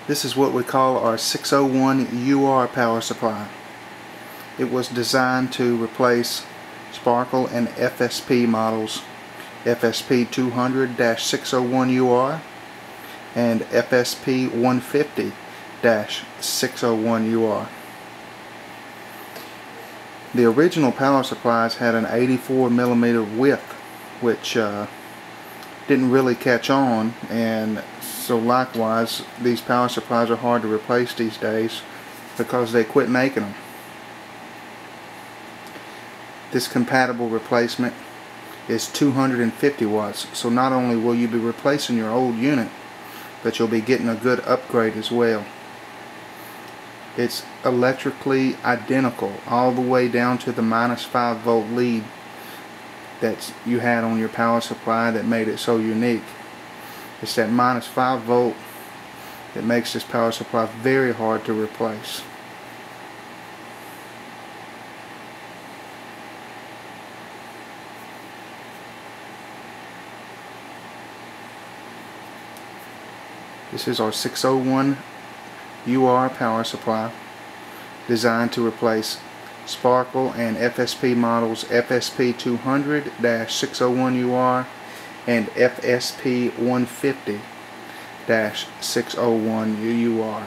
This is what we call our 601UR power supply. It was designed to replace Sparkle and FSP models FSP200-601UR and FSP150-601UR. The original power supplies had an 84mm width, which didn't really catch on, and so likewise these power supplies are hard to replace these days because they quit making them. This compatible replacement is 250 watts, so not only will you be replacing your old unit, but you'll be getting a good upgrade as well. It's electrically identical all the way down to the -5 volt lead that you had on your power supply that made it so unique. It's that -5 volt that makes this power supply very hard to replace. This is our 601UR power supply, designed to replace Sparkle and FSP models FSP200-601UR and FSP150-601UR.